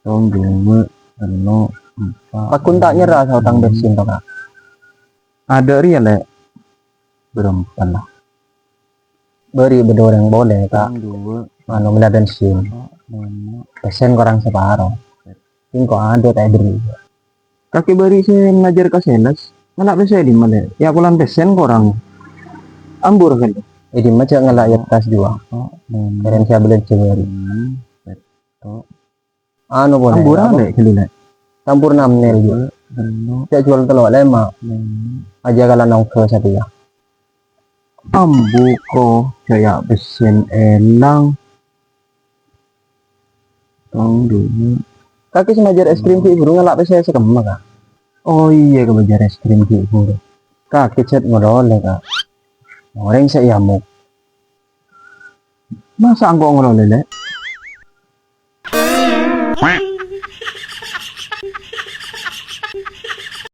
Tong dua, ano, empat. Pagkunta niya ra sa utang bensin to ka. Ada real ya? Berempat lah. Beri bedoreng boleh ka. Tong dua, Ano mula bensin. lima. Pesen kurang separo. Tingko ada tayo beri. Kaki beri saya ngajar ke sales. Nggak bisa di mana? Ya aku lang pesen kurang. Ambur kan? Jadi macam ngelayat tas juga. Keren siya beli cewek. Ano boleh? Ambur ada kelila. Campur 6 nil juga. Saya jual telur lema. Aja kalau nong ke satu ya. Ambu ko kaya pesen elang. Tong dua. Kaki semajar es krim ki burung ngelak saya sekema ka. Oh iya kebajar es krim ki buru. Kaki cet ngorole ka. Orang saya yamuk. Masa angkong ngelolele?